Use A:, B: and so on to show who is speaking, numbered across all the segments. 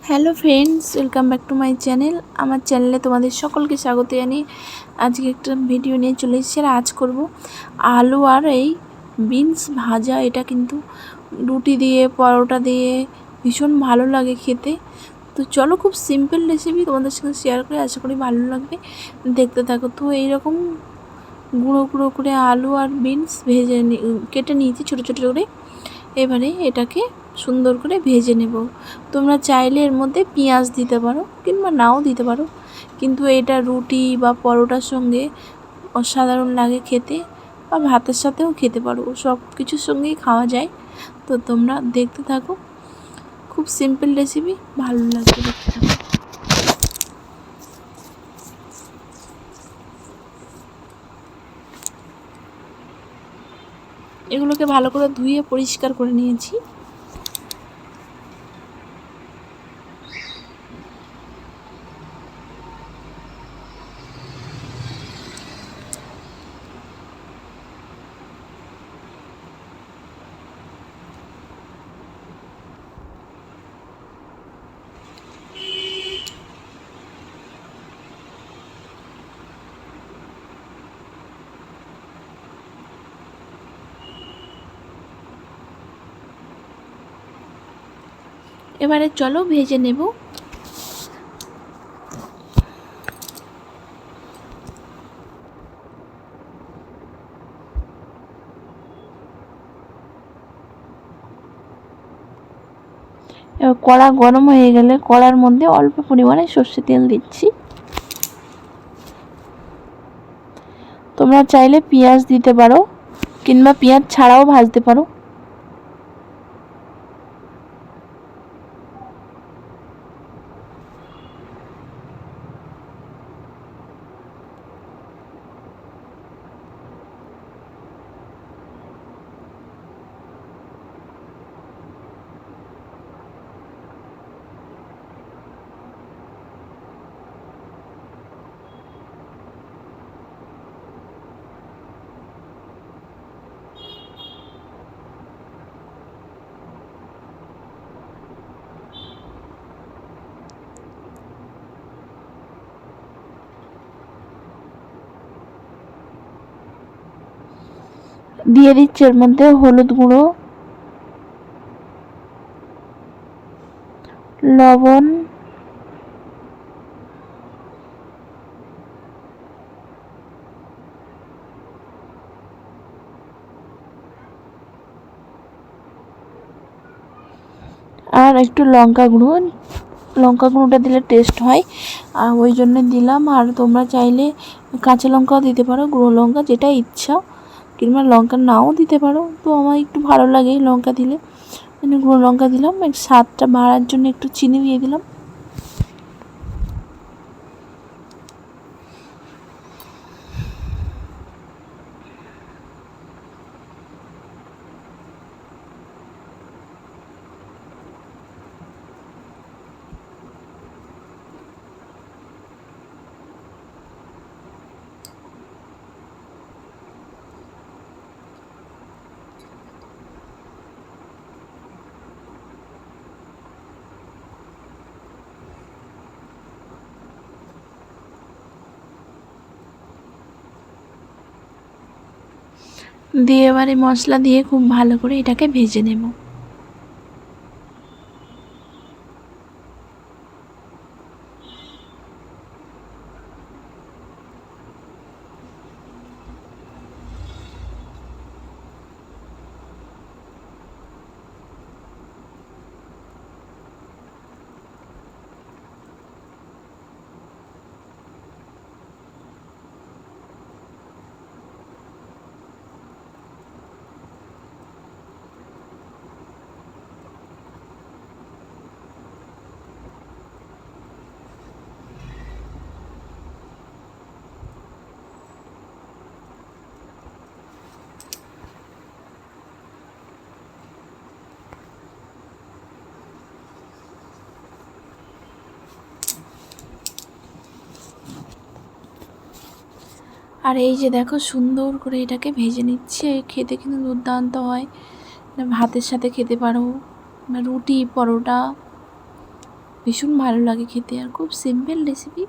A: Hello friends, welcome back to my channel. আমার চ্যানেলে তোমাদের সকলকে স্বাগত জানিয়ে আজকে একটা ভিডিও নিয়ে চলে এসেছি। আর আজ করব আলু আর এই বিনস ভাজা। এটা কিন্তু রুটি দিয়ে, পরোটা দিয়ে ভীষণ ভালো লাগে খেতে। তো চলো, খুব সিম্পল রেসিপি তোমাদের সঙ্গে শেয়ার করে, আশা করি ভালো লাগবে, দেখতে থাকো। তো এইরকম গুঁড়ো গুঁড়ো করে আলু আর বিনস কেটে নিয়েছি ছোটো ছোটো করে। এবারে এটাকে সুন্দর করে ভেজে নেব। তোমরা চাইলে এর মধ্যে পেঁয়াজ দিতে পারো কিংবা নাও দিতে পারো, কিন্তু এটা রুটি বা পরোটার সঙ্গে অসাধারণ লাগে খেতে, বা ভাতের সাথেও খেতে পারো, সব কিছুর সঙ্গেই খাওয়া যায়। তো তোমরা দেখতে থাকো, খুব সিম্পল রেসিপি, ভালো লাগবে দেখতে থাকো। এগুলোকে ভালো করে ধুয়ে পরিষ্কার করে নিয়েছি। এবারে চলো ভেজে নেব। এবার কড়া গরম হয়ে গেলে কড়ার মধ্যে অল্প পরিমাণে সর্ষে তেল দিচ্ছি। তোমরা চাইলে পেঁয়াজ দিতে পারো কিংবা পেঁয়াজ ছাড়াও ভাজতে পারো। দিয়ে দিচ্ছি এর মধ্যে হলুদ গুঁড়ো, লবণ, আর একটু লঙ্কা গুঁড়ো। লঙ্কা গুঁড়োটা দিলে টেস্ট হয়, আর ওই জন্য দিলাম। আর তোমরা চাইলে কাঁচা লঙ্কাও দিতে পারো, গুঁড়ো লঙ্কা, যেটা ইচ্ছা, কিংবা লঙ্কা নাও দিতে পারো। তো আমার একটু ভালো লাগে লঙ্কা দিলে, মানে গুঁড়ো লঙ্কা দিলাম। স্বাদটা বাড়ার জন্য একটু চিনি দিয়ে দিলাম। দিয়ে এবারে মশলা দিয়ে খুব ভালো করে এটাকে ভেজে নেব। আর এই যে দেখো, সুন্দর করে এটাকে ভেজে নিচ্ছে। খেতে কিন্তু দুর্দান্ত হয়। ভাতের সাথে খেতে পারো, রুটি, পরোটা, ভীষণ ভালো লাগে খেতে, আর খুব সিম্পল রেসিপি।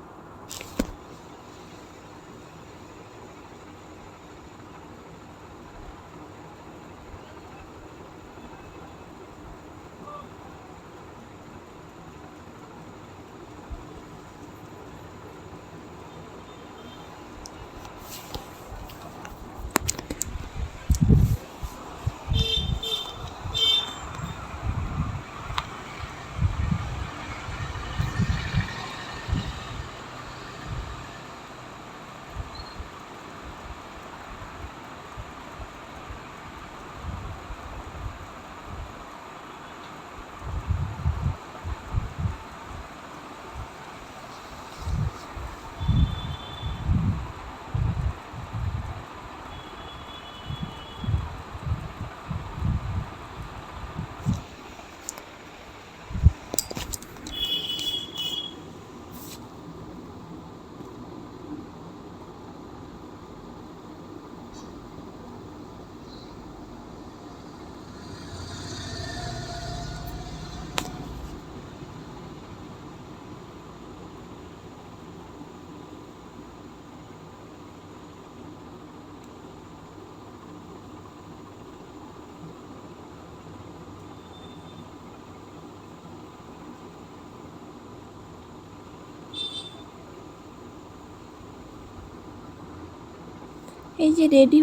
A: এই যে রেডি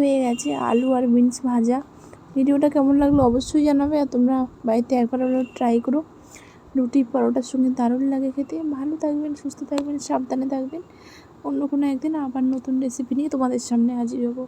A: হয়ে গেছে, আলু আর বিনস ভাজা। ভিডিওটা কেমন লাগলো অবশ্যই জানাবে, আর তোমরা বাড়িতে একবার হলেও ট্রাই করো। রুটি পরোটার সঙ্গে দারুণ লাগে খেতে। ভালো থাকবেন, সুস্থ থাকবেন, সাবধানে থাকবেন। অন্য কোনো একদিন আবার নতুন রেসিপি নিয়ে তোমাদের সামনে হাজির হবো।